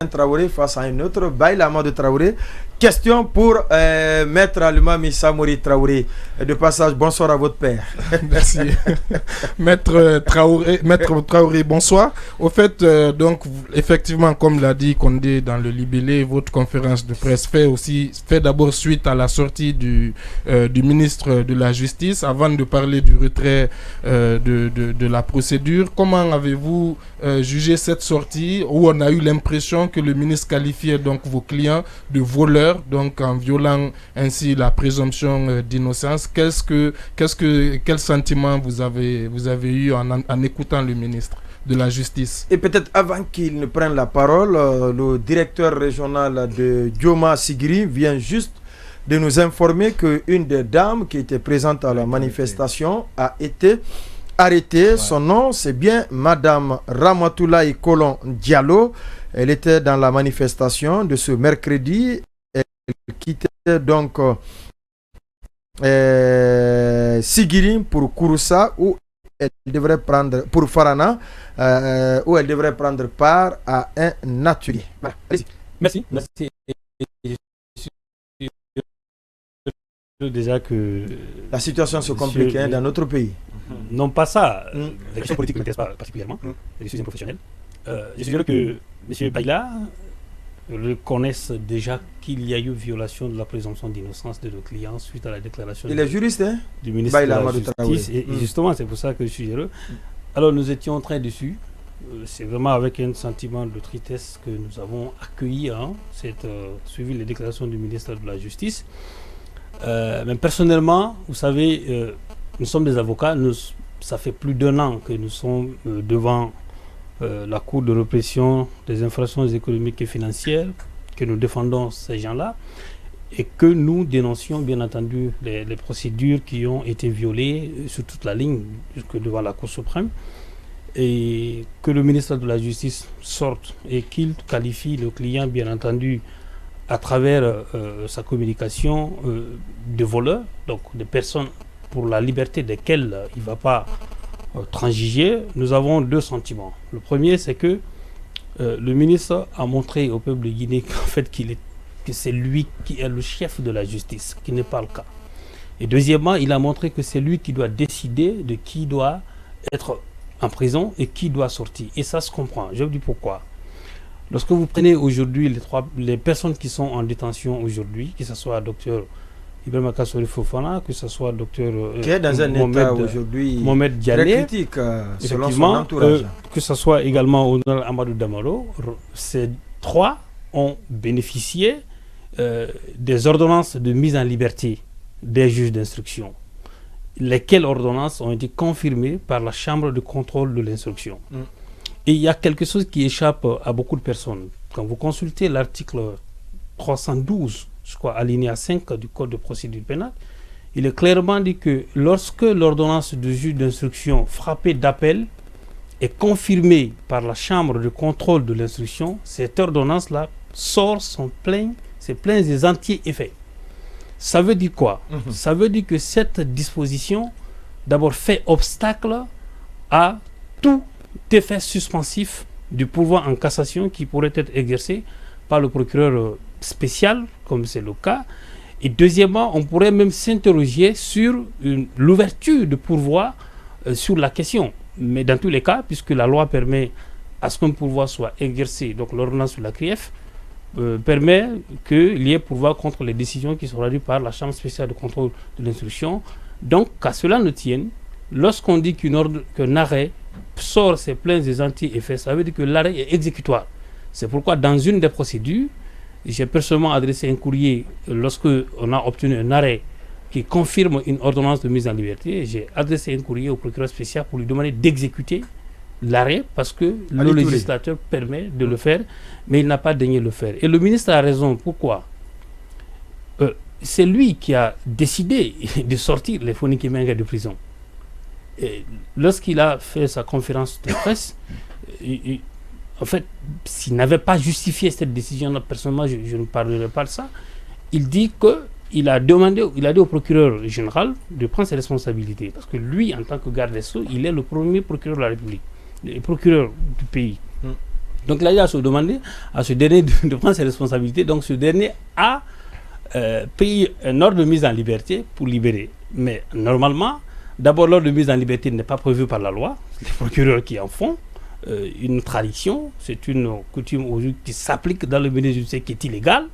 Traoré face à un autre, Baïla Amadou Traoré. Question pour Maître Alumami Samori Traoré. De passage, bonsoir à votre père. Merci. Maître Traoré, bonsoir. Au fait, donc, effectivement, comme l'a dit Condé dans le libellé, votre conférence de presse fait d'abord suite à la sortie du ministre de la Justice. Avant de parler du retrait de la procédure, comment avez-vous jugé cette sortie où on a eu l'impression que le ministre qualifiait donc vos clients de voleurs, donc en violant ainsi la présomption d'innocence? Quel sentiment vous avez eu en écoutant le ministre de la Justice? Et peut-être avant qu'il ne prenne la parole, le directeur régional de Dioma Sigiri vient juste de nous informer qu'une des dames qui était présente à la manifestation a été arrêtée. Ouais. Son nom, c'est bien Madame Ramatoulaye Kolon Diallo. Elle était dans la manifestation de ce mercredi. Elle quittait donc Sigiri pour Kouroussa, où elle devrait prendre, pour Farana, où elle devrait prendre part à un atelier. Voilà. Merci. Déjà que la situation se complique dans notre pays. Non, pas ça. Les questions politiques ne m'intéressent pas particulièrement. Je suis un professionnel. Je suis sûr que M. Baïla reconnaissent déjà qu'il y a eu violation de la présomption d'innocence de nos clients suite à la déclaration du ministre de la Justice. Et justement, c'est pour ça que je suis heureux. Alors, nous étions très déçus. C'est vraiment avec un sentiment de tristesse que nous avons accueilli, suivi les déclarations du ministre de la Justice. Mais personnellement, vous savez, nous sommes des avocats. Ça fait plus d'1 an que nous sommes devant la Cour de répression des infractions économiques et financières, que nous défendons ces gens-là, et que nous dénoncions bien entendu les procédures qui ont été violées sur toute la ligne jusque devant la Cour suprême, et que le ministre de la Justice sorte et qu'il qualifie le client bien entendu à travers sa communication de voleurs, donc des personnes pour la liberté desquelles il ne va pas transiger. Nous avons 2 sentiments. Le premier, c'est que le ministre a montré au peuple de Guinée qu'en fait que c'est lui qui est le chef de la justice, qui n'est pas le cas. Et deuxièmement, il a montré que c'est lui qui doit décider de qui doit être en prison et qui doit sortir. Et ça se comprend. Je vous dis pourquoi. Lorsque vous prenez aujourd'hui les personnes qui sont en détention aujourd'hui, que ce soit docteur Ibrahima Kassori Fofana, que ce soit docteur qui est dans un état aujourd'hui Mohamed Diané, très critique selon son entourage. Que ce soit également Honorable Amadou Damaro, ces 3 ont bénéficié des ordonnances de mise en liberté des juges d'instruction, lesquelles ordonnances ont été confirmées par la Chambre de contrôle de l'instruction. Et il y a quelque chose qui échappe à beaucoup de personnes. Quand vous consultez l'article 312, je crois, alinéa 5 du Code de procédure pénale, il est clairement dit que lorsque l'ordonnance de juge d'instruction frappée d'appel est confirmée par la Chambre de contrôle de l'instruction, cette ordonnance-là sort ses pleins et entiers effets. Ça veut dire quoi? Ça veut dire que cette disposition, d'abord, fait obstacle à tout effet suspensif du pouvoir en cassation qui pourrait être exercé par le procureur spécial, comme c'est le cas. Et deuxièmement, on pourrait même s'interroger sur l'ouverture de pourvoi sur la question. Mais dans tous les cas, puisque la loi permet à ce qu'un pourvoi soit exercé, donc l'ordonnance sur la CRIEF permet qu'il y ait pourvoi contre les décisions qui sont rendues par la Chambre spéciale de contrôle de l'instruction. Donc, qu'à cela ne tienne, lorsqu'on dit qu'un arrêt sort ses pleins et entiers effets, ça veut dire que l'arrêt est exécutoire. C'est pourquoi dans une des procédures, j'ai personnellement adressé un courrier lorsque on a obtenu un arrêt qui confirme une ordonnance de mise en liberté. J'ai adressé un courrier au procureur spécial pour lui demander d'exécuter l'arrêt parce que le législateur permet de le faire, mais il n'a pas daigné le faire. Et le ministre a raison. Pourquoi? C'est lui qui a décidé de sortir les Foniki Menga de prison. Lorsqu'il a fait sa conférence de presse, en fait, s'il n'avait pas justifié cette décision-là, personnellement, je ne parlerai pas de ça. Il dit qu'il a dit au procureur général de prendre ses responsabilités. Parce que lui, en tant que garde des Sceaux, il est le premier procureur de la République, le procureur du pays. Donc là, il a à se demander à ce dernier de prendre ses responsabilités. Donc ce dernier a payé un ordre de mise en liberté pour libérer. Mais normalement, d'abord, l'ordre de mise en liberté n'est pas prévu par la loi. C'est les procureurs qui en font. Une tradition, c'est une coutume aujourd'hui qui s'applique dans le milieu judiciaire qui est illégale.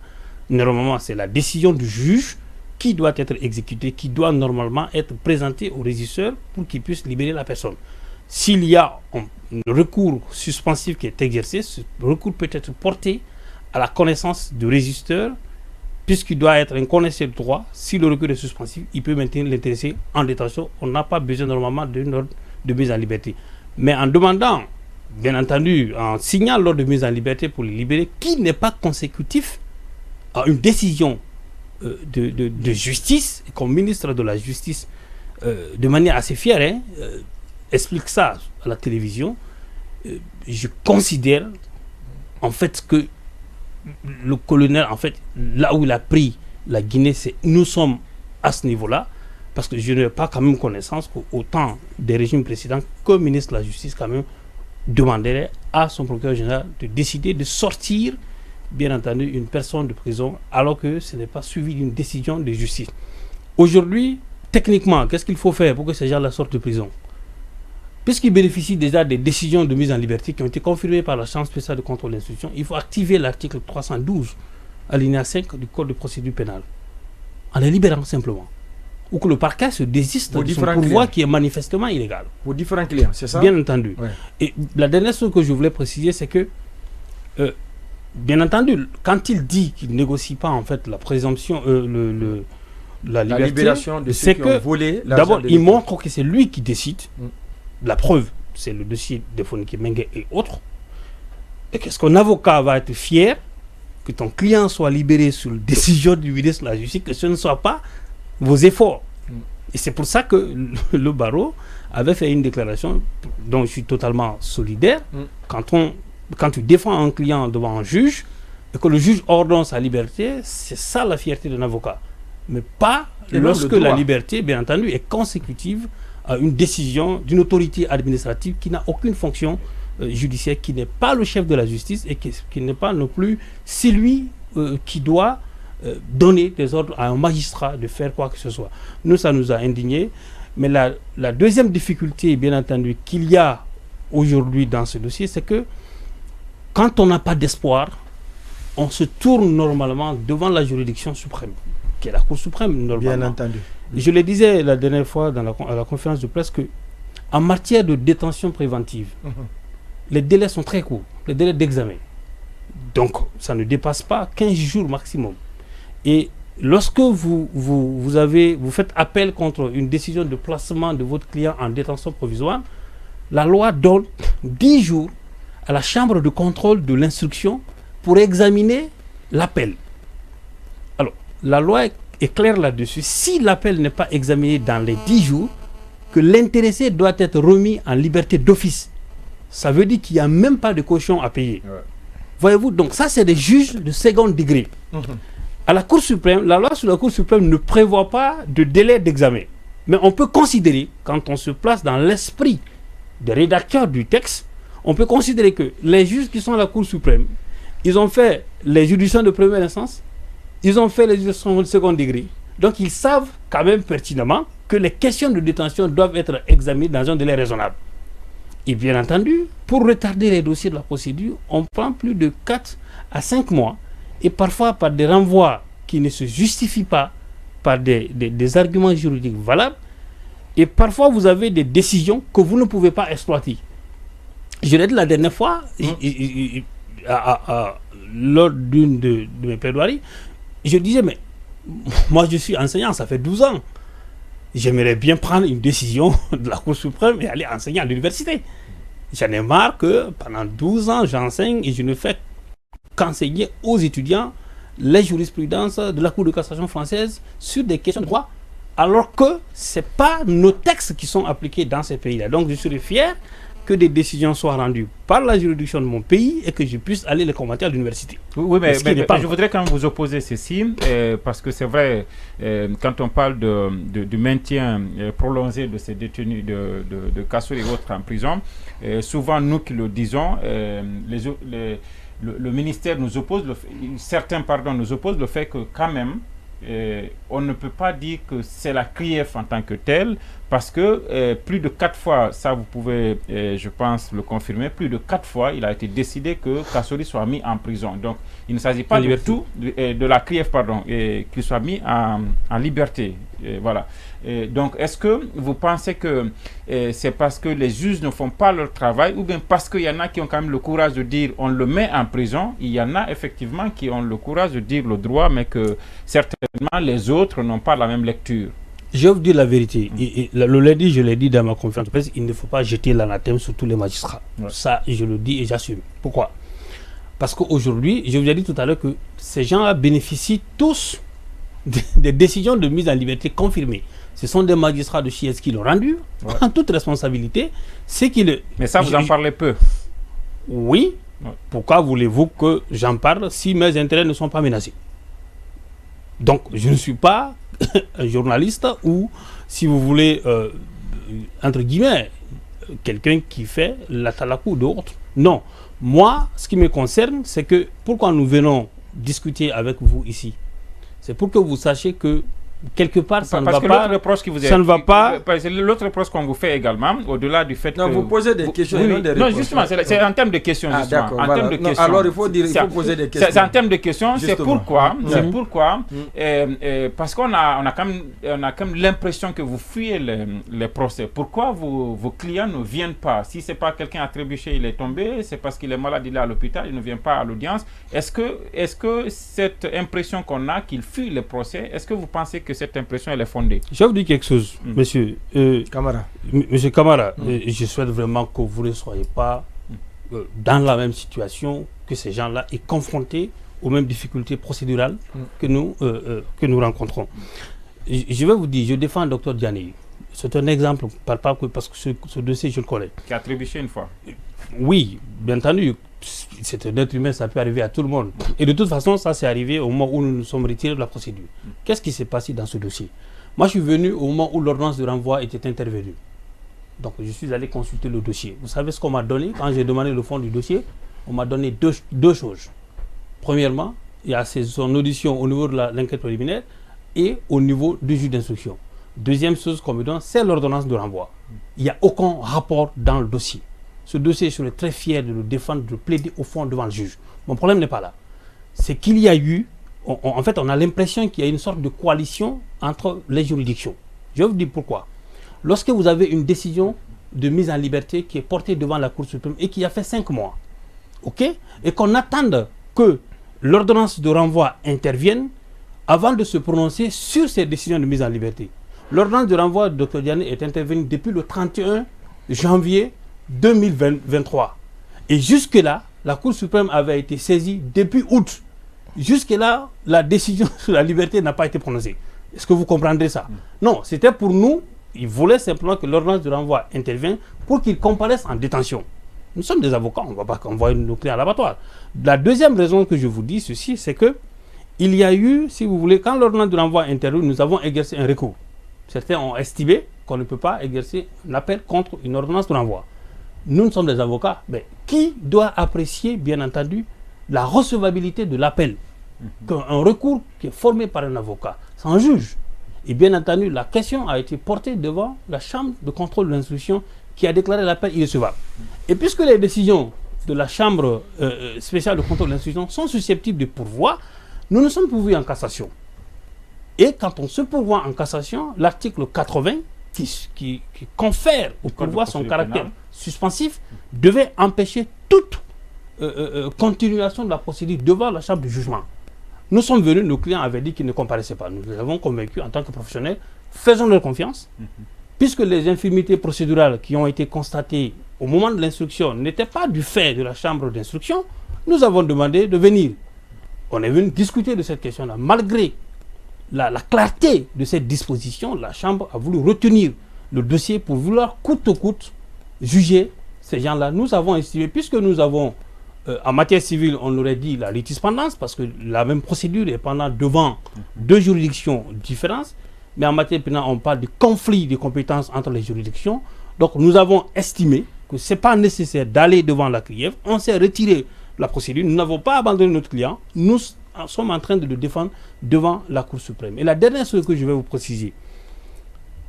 Normalement, c'est la décision du juge qui doit être exécutée, qui doit normalement être présentée au régisseur pour qu'il puisse libérer la personne. S'il y a un recours suspensif qui est exercé, ce recours peut être porté à la connaissance du régisseur, puisqu'il doit être un connaisseur de droit. Si le recours est suspensif, il peut maintenir l'intéressé en détention. On n'a pas besoin normalement d'une ordre de mise en liberté. Mais en demandant, bien entendu, en signant l'ordre de mise en liberté pour les libérer, qui n'est pas consécutif à une décision de justice, et comme ministre de la Justice, de manière assez fière, explique ça à la télévision, je considère en fait que le colonel, en fait, là où il a pris la Guinée, c'est nous sommes à ce niveau-là, parce que je n'ai pas quand même connaissance qu'au temps des régimes précédents, que le ministre de la Justice quand même demanderait à son procureur général de décider de sortir, bien entendu, une personne de prison, alors que ce n'est pas suivi d'une décision de justice. Aujourd'hui, techniquement, qu'est-ce qu'il faut faire pour que ces gens-là sortent de prison? Puisqu'ils bénéficient déjà des décisions de mise en liberté qui ont été confirmées par la Chambre spéciale de contrôle d'instruction, il faut activer l'article 312, alinéa 5 du Code de procédure pénale, en les libérant simplement. Ou que le parquet se désiste de son pouvoir qui est manifestement illégal. Pour différents clients, c'est ça? Bien entendu. Ouais. Et la dernière chose que je voulais préciser, c'est que, bien entendu, quand il dit qu'il ne négocie pas en fait la présomption, la libération de ceux qui ont volé l'argent. D'abord, il montre que c'est lui qui décide. La preuve, c'est le dossier de Fonike Mengue et autres. Et qu'est-ce qu'un avocat va être fier que ton client soit libéré sur la décision du ministre de la Justice, que ce ne soit pas vos efforts. Et c'est pour ça que le barreau avait fait une déclaration dont je suis totalement solidaire. Quand tu défends un client devant un juge et que le juge ordonne sa liberté, c'est ça la fierté d'un avocat. Mais pas lorsque la liberté, bien entendu, est consécutive à une décision d'une autorité administrative qui n'a aucune fonction judiciaire, qui n'est pas le chef de la justice et qui n'est pas non plus celui qui doit donner des ordres à un magistrat de faire quoi que ce soit. Nous, ça nous a indignés. Mais la deuxième difficulté, bien entendu, qu'il y a aujourd'hui dans ce dossier, c'est que quand on n'a pas d'espoir, on se tourne normalement devant la juridiction suprême, qui est la Cour suprême, normalement. Bien entendu. Je le disais la dernière fois à la conférence de presse que en matière de détention préventive, les délais sont très courts, les délais d'examen. Donc, ça ne dépasse pas 15 jours maximum. Et lorsque vous faites appel contre une décision de placement de votre client en détention provisoire, la loi donne 10 jours à la chambre de contrôle de l'instruction pour examiner l'appel. Alors, la loi est clair là-dessus. Si l'appel n'est pas examiné dans les 10 jours, que l'intéressé doit être remis en liberté d'office. Ça veut dire qu'il n'y a même pas de caution à payer. Ouais. Voyez-vous, donc ça c'est des juges de second degré. À la Cour suprême, la loi sur la Cour suprême ne prévoit pas de délai d'examen. Mais on peut considérer, quand on se place dans l'esprit des rédacteurs du texte, on peut considérer que les juges qui sont à la Cour suprême, ils ont fait les juridictions de première instance, ils ont fait les juridictions de second degré. Donc, ils savent quand même pertinemment que les questions de détention doivent être examinées dans un délai raisonnable. Et bien entendu, pour retarder les dossiers de la procédure, on prend plus de 4 à 5 mois et parfois par des renvois qui ne se justifient pas par des arguments juridiques valables. Et parfois, vous avez des décisions que vous ne pouvez pas exploiter. Je l'ai dit la dernière fois, lors d'une de mes plaidoiries, je disais, mais moi je suis enseignant, ça fait 12 ans. J'aimerais bien prendre une décision de la Cour suprême et aller enseigner à l'université. J'en ai marre que pendant 12 ans, j'enseigne et je ne fais qu'enseigner aux étudiants les jurisprudences de la Cour de cassation française sur des questions de droit, alors que ce n'est pas nos textes qui sont appliqués dans ces pays-là. Donc je serais fier que des décisions soient rendues par la juridiction de mon pays et que je puisse aller les commenter à l'université. Oui, mais je voudrais quand même vous opposer ceci, parce que c'est vrai, quand on parle du maintien prolongé de ces détenus de Kassouri et autres en prison, souvent nous qui le disons, le ministère nous oppose, certains nous opposent le fait que quand même, on ne peut pas dire que c'est la CRIEF en tant que telle, parce que plus de 4 fois, ça vous pouvez, je pense, le confirmer, plus de 4 fois, il a été décidé que Kassouri soit mis en prison. Donc, il ne s'agit pas du tout de la CRIEF, qu'il soit mis en liberté. Voilà. Donc, est-ce que vous pensez que c'est parce que les juges ne font pas leur travail, ou bien parce qu'il y en a qui ont quand même le courage de dire on le met en prison, il y en a effectivement qui ont le courage de dire le droit, mais que certainement les autres n'ont pas la même lecture? Je vais vous dire la vérité. Le lundi, je l'ai dit dans ma conférence de presse, il ne faut pas jeter l'anathème sur tous les magistrats. Ouais. Ça, je le dis et j'assume. Pourquoi? Parce qu'aujourd'hui, je vous ai dit tout à l'heure que ces gens-là bénéficient tous des décisions de mise en liberté confirmées. Ce sont des magistrats de Chies qui l'ont rendu, ouais, en toute responsabilité. Mais ça, vous en parlez peu. Oui. Ouais. Pourquoi voulez-vous que j'en parle si mes intérêts ne sont pas menacés? Donc, je ne suis pas un journaliste ou, si vous voulez, entre guillemets, quelqu'un qui fait la talakou d'autres. Non. Moi, ce qui me concerne, c'est que pourquoi nous venons discuter avec vous ici, c'est pour que vous sachiez que quelque part, ça ne va pas. L'autre reproche qu'on vous fait également, au-delà du fait que... vous posez des questions, oui, non, justement, c'est en termes de questions, justement. En termes de questions. Alors, il faut poser des questions. C'est en termes de questions, c'est pourquoi, parce qu'on a quand même l'impression que vous fuyez les procès. Pourquoi vos clients ne viennent pas? Si c'est pas quelqu'un a trébuché, il est tombé, c'est parce qu'il est malade, il est à l'hôpital, il ne vient pas à l'audience. Est-ce que cette impression qu'on a qu'il fuit les procès, est-ce que vous pensez que cette impression elle est fondée? Je vais vous dire quelque chose, monsieur Camara. Monsieur Camara, je souhaite vraiment que vous ne soyez pas dans la même situation que ces gens-là et confrontés aux mêmes difficultés procédurales que nous rencontrons. Je vais vous dire, je défends le Dr Diané. C'est un exemple, parce que ce dossier, je le connais. Qui a trébuché une fois. Oui, bien entendu. C'est un être humain, ça peut arriver à tout le monde. Et de toute façon, ça s'est arrivé au moment où nous nous sommes retirés de la procédure. Qu'est-ce qui s'est passé dans ce dossier? Moi, je suis venu au moment où l'ordonnance de renvoi était intervenue. Donc, je suis allé consulter le dossier. Vous savez ce qu'on m'a donné? Quand j'ai demandé le fond du dossier, on m'a donné deux choses. Premièrement, il y a son audition au niveau de l'enquête préliminaire et au niveau du juge d'instruction. Deuxième chose qu'on me donne, c'est l'ordonnance de renvoi. Il n'y a aucun rapport dans le dossier. Ce dossier, je serais très fier de le défendre, de le plaider au fond devant le juge. Mon problème n'est pas là. C'est qu'il y a eu, en fait, on a l'impression qu'il y a une sorte de coalition entre les juridictions. Je vais vous dire pourquoi. Lorsque vous avez une décision de mise en liberté qui est portée devant la Cour suprême et qui a fait 5 mois, ok, et qu'on attende que l'ordonnance de renvoi intervienne avant de se prononcer sur ces décisions de mise en liberté. L'ordonnance de renvoi de Dr Diané est intervenue depuis le 31 janvier 2023. Et jusque-là, la Cour suprême avait été saisie depuis août. Jusque-là, la décision sur la liberté n'a pas été prononcée. Est-ce que vous comprendrez ça? Non, c'était pour nous, ils voulaient simplement que l'ordonnance de renvoi intervienne pour qu'ils comparaissent en détention. Nous sommes des avocats, on ne va pas envoyer nos clients à l'abattoir. La deuxième raison que je vous dis ceci, c'est que il y a eu, si vous voulez, quand l'ordonnance de renvoi intervient, nous avons exercé un recours. Certains ont estimé qu'on ne peut pas exercer un appel contre une ordonnance de renvoi. Nous sommes des avocats, mais qui doit apprécier, bien entendu, la recevabilité de l'appel? Un recours qui est formé par un avocat, c'est un juge. Et bien entendu, la question a été portée devant la chambre de contrôle de l'instruction qui a déclaré l'appel irrecevable. Et puisque les décisions de la chambre spéciale de contrôle de l'instruction sont susceptibles de pourvoi, nous nous sommes pourvus en cassation. Et quand on se pourvoit en cassation, l'article 80, qui confère au pourvoi son caractère suspensif, devait empêcher toute continuation de la procédure devant la chambre de jugement. Nous sommes venus, nos clients avaient dit qu'ils ne comparaissaient pas. Nous les avons convaincus en tant que professionnels, faisons-leur confiance, puisque les infirmités procédurales qui ont été constatées au moment de l'instruction n'étaient pas du fait de la chambre d'instruction, nous avons demandé de venir. On est venu discuter de cette question-là. Malgré la clarté de cette disposition, la chambre a voulu retenir le dossier pour vouloir coûte que coûte juger ces gens-là, nous avons estimé, puisque nous avons, en matière civile, on aurait dit la litispendance, parce que la même procédure est pendant devant deux juridictions différentes, mais en matière pénale, on parle de conflit de compétences entre les juridictions. Donc nous avons estimé que ce n'est pas nécessaire d'aller devant la CRIEF. On s'est retiré la procédure, nous n'avons pas abandonné notre client, nous sommes en train de le défendre devant la Cour suprême. Et la dernière chose que je vais vous préciser,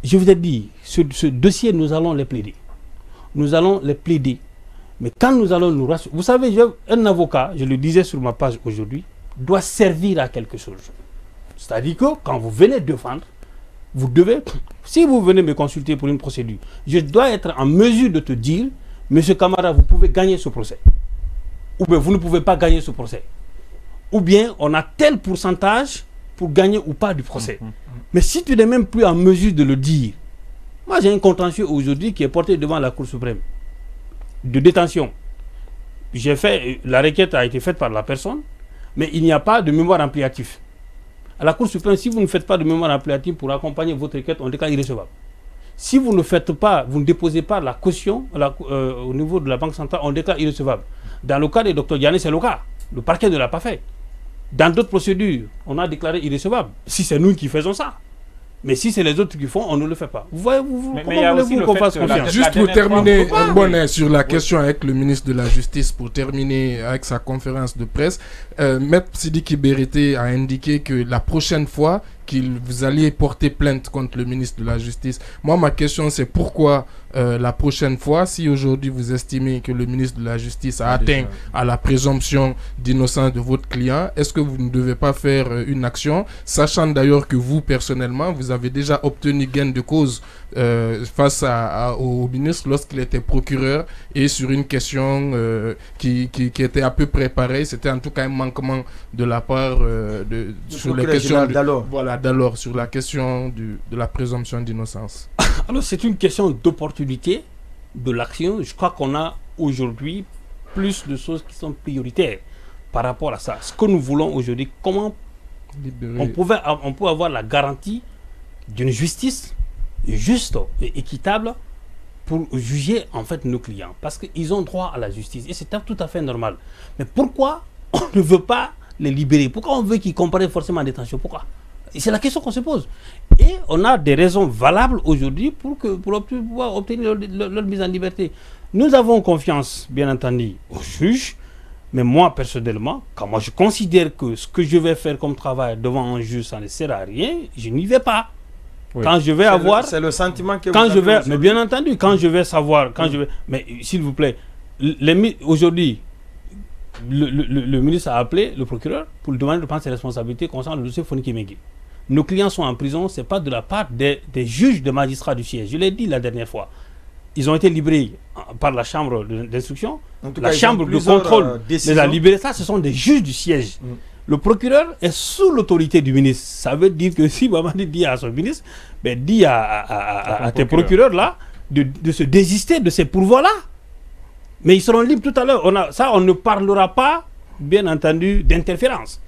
je vous ai dit, ce dossier, nous allons les plaider. Nous allons les plaider. Mais quand nous allons nous rassurer, vous savez, un avocat, je le disais sur ma page aujourd'hui, doit servir à quelque chose. C'est-à-dire que quand vous venez défendre, vous devez, si vous venez me consulter pour une procédure, je dois être en mesure de te dire, monsieur Camara, vous pouvez gagner ce procès. Ou bien vous ne pouvez pas gagner ce procès. Ou bien on a tel pourcentage pour gagner ou pas du procès. Mais si tu n'es même plus en mesure de le dire, moi j'ai un contentieux aujourd'hui qui est porté devant la Cour suprême de détention. La requête a été faite par la personne, mais il n'y a pas de mémoire ampliatif. À la Cour suprême, si vous ne faites pas de mémoire ampliative pour accompagner votre requête, on déclare irrecevable. Si vous ne faites pas, vous ne déposez pas la caution au niveau de la Banque centrale, on déclare irrecevable. Dans le cas de Dr Diané, c'est le cas. Le parquet ne l'a pas fait. Dans d'autres procédures, on a déclaré irrecevable. Si c'est nous qui faisons ça. Mais si c'est les autres qui font, on ne le fait pas. Vous voyez, comment voulez-vous qu'on fasse confiance? Juste pour terminer, sur la question avec le ministre de la Justice, pour terminer avec sa conférence de presse, Maître Sidiki Berete a indiqué que la prochaine fois vous alliez porter plainte contre le ministre de la Justice. Moi, ma question, c'est pourquoi la prochaine fois, si aujourd'hui vous estimez que le ministre de la Justice a atteint à la présomption d'innocence de votre client, est-ce que vous ne devez pas faire une action, sachant d'ailleurs que vous, personnellement, vous avez déjà obtenu gain de cause face au ministre lorsqu'il était procureur, et sur une question qui était à peu près pareille, c'était en tout cas un manquement de la part sur les questions d'alors, sur la question de la présomption d'innocence. Alors c'est une question d'opportunité de l'action. Je crois qu'on a aujourd'hui plus de choses qui sont prioritaires par rapport à ça. Ce que nous voulons aujourd'hui, comment on peut avoir la garantie d'une justice juste et équitable pour juger en fait nos clients, parce qu'ils ont droit à la justice et c'est tout à fait normal. Mais pourquoi on ne veut pas les libérer? Pourquoi on veut qu'ils comparaissent forcément en détention? Pourquoi? Et c'est la question qu'on se pose. Et on a des raisons valables aujourd'hui pour pouvoir obtenir leur mise en liberté. Nous avons confiance, bien entendu, aux juges. Mais moi, personnellement, quand moi je considère que ce que je vais faire comme travail devant un juge, ça ne sert à rien, je n'y vais pas. Oui. Quand je vais avoir... C'est le sentiment que quand vous avez... Mais bien entendu, quand je vais savoir... Mais s'il vous plaît, aujourd'hui, le ministre a appelé le procureur pour lui demander de prendre ses responsabilités concernant le dossier Foniki Mengi. Nos clients sont en prison, ce n'est pas de la part des juges, des magistrats du siège. Je l'ai dit la dernière fois. Ils ont été libérés par la chambre d'instruction. La chambre de contrôle les a libérés. Ça, ce sont des juges du siège. Le procureur est sous l'autorité du ministre. Ça veut dire que si Mamadi dit à son ministre, dit à tes procureurs là de se désister de ces pourvois-là. Mais ils seront libres tout à l'heure. On ne parlera pas, bien entendu, d'interférence.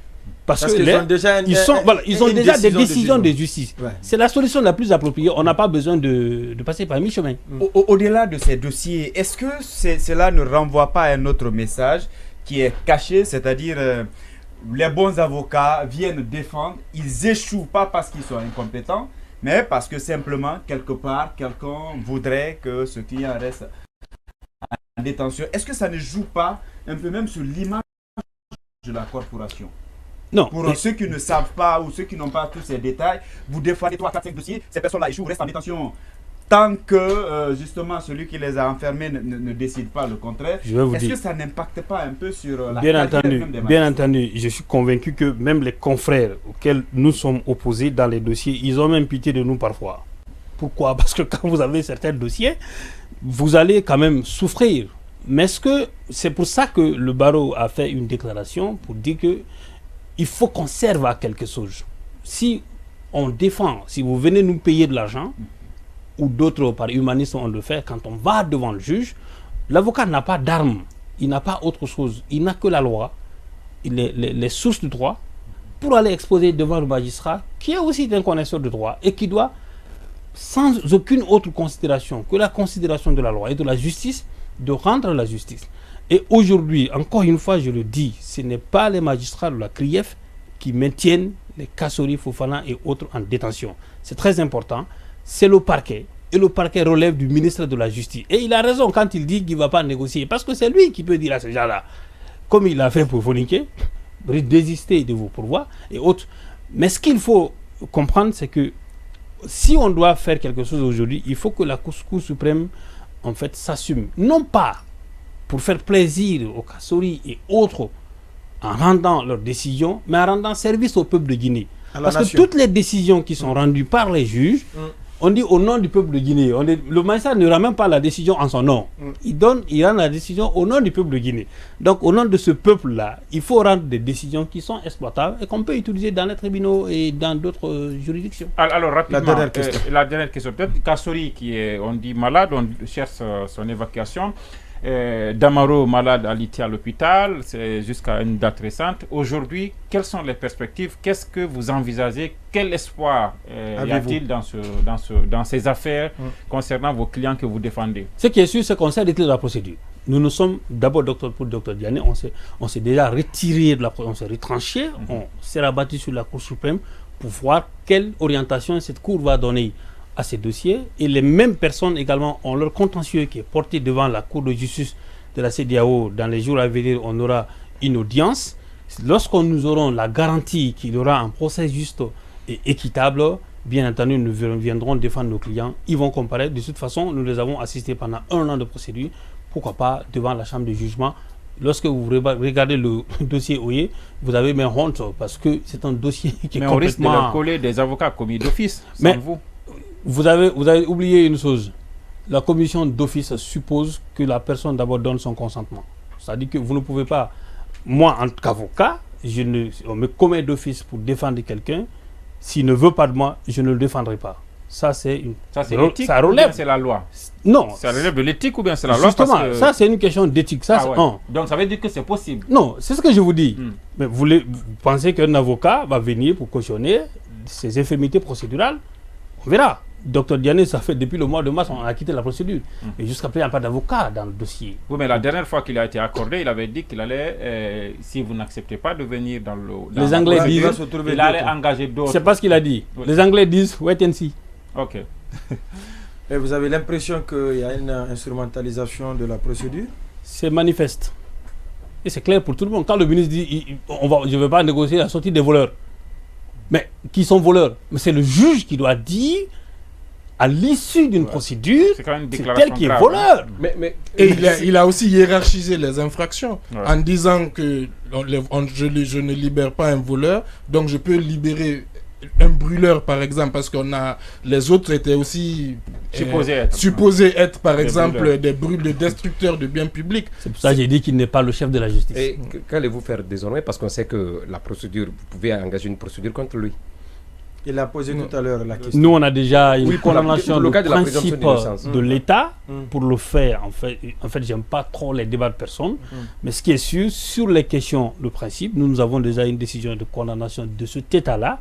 Parce qu'ils ont déjà des décisions de justice. Ouais. C'est la solution la plus appropriée. On n'a pas besoin de passer par mi-chemin. Au-delà de ces dossiers, est-ce que cela ne renvoie pas à un autre message qui est caché, c'est-à-dire les bons avocats viennent défendre, ils échouent pas parce qu'ils sont incompétents, mais parce que simplement, quelque part, quelqu'un voudrait que ce client reste en détention. Est-ce que ça ne joue pas un peu même sur l'image de la corporation? Non. Pour ceux qui ne savent pas ou ceux qui n'ont pas tous ces détails, vous défendez 3, 4, 5 dossiers, ces personnes-là échouent, restent en détention. Tant que justement celui qui les a enfermés ne décide pas le contraire, est-ce que ça n'impacte pas un peu sur la carrière même des magistrats? Bien entendu, je suis convaincu que même les confrères auxquels nous sommes opposés dans les dossiers, ils ont même pitié de nous parfois. Pourquoi? Parce que quand vous avez certains dossiers, vous allez quand même souffrir. Mais est-ce que c'est pour ça que le barreau a fait une déclaration pour dire que il faut qu'on serve à quelque chose. Si on défend, si vous venez nous payer de l'argent, ou d'autres par humanisme on le fait, quand on va devant le juge, l'avocat n'a pas d'armes, il n'a pas autre chose, il n'a que la loi, les sources du droit, pour aller exposer devant le magistrat, qui est aussi un connaisseur de droit, et qui doit, sans aucune autre considération que la considération de la loi et de la justice, de rendre la justice. Et aujourd'hui, encore une fois, je le dis, ce n'est pas les magistrats de la CRIEF qui maintiennent les Kassori, Fofana et autres en détention. C'est très important. C'est le parquet. Et le parquet relève du ministre de la Justice. Et il a raison quand il dit qu'il ne va pas négocier. Parce que c'est lui qui peut dire à ces gens-là, comme il l'a fait pour Foninké, désister de vos pourvois et autres. Mais ce qu'il faut comprendre, c'est que si on doit faire quelque chose aujourd'hui, il faut que la Cour suprême, en fait, s'assume. Non pas pour faire plaisir aux Kassori et autres en rendant leurs décisions, mais en rendant service au peuple de Guinée. Parce que toutes les décisions qui sont rendues par les juges, on dit au nom du peuple de Guinée. Le magistrat ne rend même pas la décision en son nom. Il rend la décision au nom du peuple de Guinée. Donc au nom de ce peuple-là, il faut rendre des décisions qui sont exploitables et qu'on peut utiliser dans les tribunaux et dans d'autres juridictions. Alors rapidement, la dernière question. Peut-être Kassori qui est, on dit malade, on cherche son évacuation. Damaro malade alité à l'hôpital, c'est jusqu'à une date récente. Aujourd'hui, quelles sont les perspectives? Qu'est-ce que vous envisagez? Quel espoir y a-t-il dans ces affaires concernant vos clients que vous défendez? Ce qui est sûr, c'est qu'on s'est arrêté de la procédure. Nous nous sommes d'abord pour Dr Diané, on s'est déjà retiré de la procédure, on s'est retranché, on s'est rabattu sur la Cour suprême pour voir quelle orientation cette Cour va donner à ces dossiers. Et les mêmes personnes également ont leur contentieux qui est porté devant la Cour de justice de la CEDEAO. Dans les jours à venir, on aura une audience. Lorsqu'on nous aurons la garantie qu'il y aura un procès juste et équitable, bien entendu, nous viendrons défendre nos clients. Ils vont comparaître. De toute façon, nous les avons assistés pendant 1 an de procédure. Pourquoi pas devant la chambre de jugement. Lorsque vous regardez le dossier Oye, vous avez même honte parce que c'est un dossier qui est complètement... Mais on risque de leur coller des avocats commis d'office, sans vous. Vous avez oublié une chose. La commission d'office suppose que la personne d'abord donne son consentement. C'est-à-dire que vous ne pouvez pas, moi en tant qu'avocat, on me commet d'office pour défendre quelqu'un. S'il ne veut pas de moi, je ne le défendrai pas. Ça, c'est l'éthique ou bien c'est la loi? Non. Ça relève de l'éthique ou bien c'est la loi? Justement, ça c'est une question d'éthique. Donc ça veut dire que c'est possible? Non, c'est ce que je vous dis. Mais vous pensez qu'un avocat va venir pour cautionner ses infirmités procédurales? On verra. Dr Diané, ça fait depuis le mois de mars, on a quitté la procédure. Et jusqu'à présent, il n'y a pas d'avocat dans le dossier. Oui, mais la dernière fois qu'il a été accordé, il avait dit qu'il allait, si vous n'acceptez pas de venir dans le... Les Anglais disent... Il allait engager d'autres. C'est pas ce qu'il a dit. Oui. Les Anglais disent, wait and see. Ok. Et vous avez l'impression qu'il y a une instrumentalisation de la procédure? C'est manifeste. Et c'est clair pour tout le monde. Quand le ministre dit, je ne vais pas négocier la sortie des voleurs. Mais qui sont voleurs? Mais c'est le juge qui doit dire... à l'issue d'une procédure, c'est tel qui est voleur. Et il a aussi hiérarchisé les infractions en disant que je ne libère pas un voleur, donc je peux libérer un brûleur par exemple, parce les autres étaient aussi supposés être par exemple des destructeurs de biens publics. C'est pour ça que j'ai dit qu'il n'est pas le chef de la justice. Et qu'allez-vous faire désormais, parce qu'on sait que la procédure, vous pouvez engager une procédure contre lui? Il a posé tout à l'heure la question. Nous, on a déjà une condamnation de principe de l'État pour le faire. En fait, j'aime pas trop les débats de personnes. Mais ce qui est sûr, sur les questions de principe, nous avons déjà une décision de condamnation de cet État-là.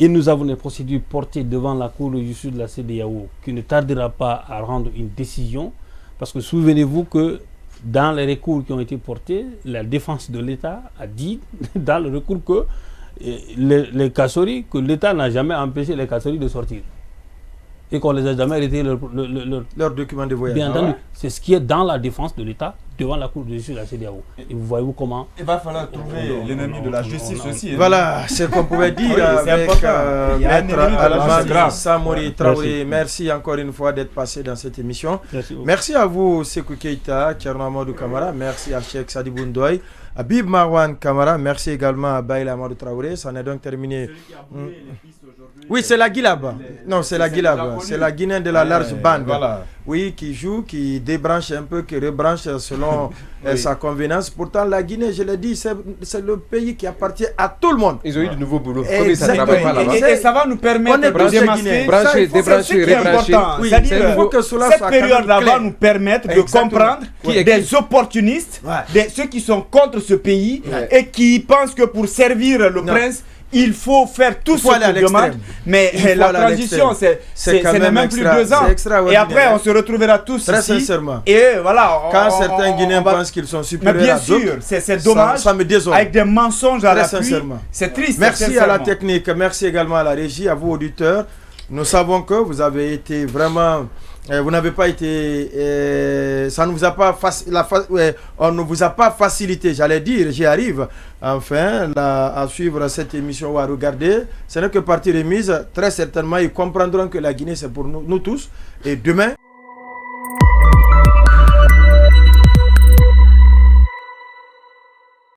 Et nous avons des procédures portées devant la Cour de justice de la CEDEAO qui ne tardera pas à rendre une décision. Parce que souvenez-vous que dans les recours qui ont été portés, la défense de l'État a dit dans le recours que les Kassori, que l'État n'a jamais empêché les Kassori de sortir et qu'on les a jamais arrêté leur document de voyage. Bien entendu, c'est ce qui est dans la défense de l'État devant la Cour de justice de la CEDEAO. Et vous voyez comment il va falloir trouver l'ennemi de la justice aussi. Voilà, c'est ce qu'on pouvait dire avec Maître Almami Samori Traoré. Merci encore une fois d'être passé dans cette émission. Merci à vous Sékou Keïta, Thierno Amadou Kamara, merci à Cheikh Sadibou Ndoye, Habib Marwan Kamara, merci également à Baïla Amadou Traoré. Ça en est donc terminé. Oui, c'est la Guilab. Non, c'est la Guilab. C'est la Guinée de la large bande. Voilà. Oui, qui joue, qui débranche un peu, qui rebranche selon sa convenance. Pourtant, la Guinée, je l'ai dit, c'est le pays qui appartient à tout le monde. Ils ont eu de nouveaux boulots. Et ça va nous permettre de démasquer. Débrancher, rebrancher. Oui, c'est-à-dire que cette période-là va nous permettre de comprendre des opportunistes, ceux qui sont contre ce pays et qui pensent que pour servir le prince, il faut faire tout ce qu'on demande, mais la transition, c'est même plus 2 ans. Et après, on se retrouvera tous très ici. Sincèrement. Et voilà. Quand certains Guinéens pensent qu'ils sont supérieurs bien à d'autres, sûr, c'est dommage. Ça me désole. Avec des mensonges à l'appui. Sincèrement. C'est triste. Merci à la technique, merci également à la régie, à vous auditeurs. Nous savons que vous avez été vraiment... vous n'avez pas été... ça ne vous a pas on ne vous a pas facilité, j'allais dire, j'y arrive, enfin, à suivre cette émission ou à regarder. Ce n'est que partie remise. Très certainement, ils comprendront que la Guinée, c'est pour nous tous. Et demain,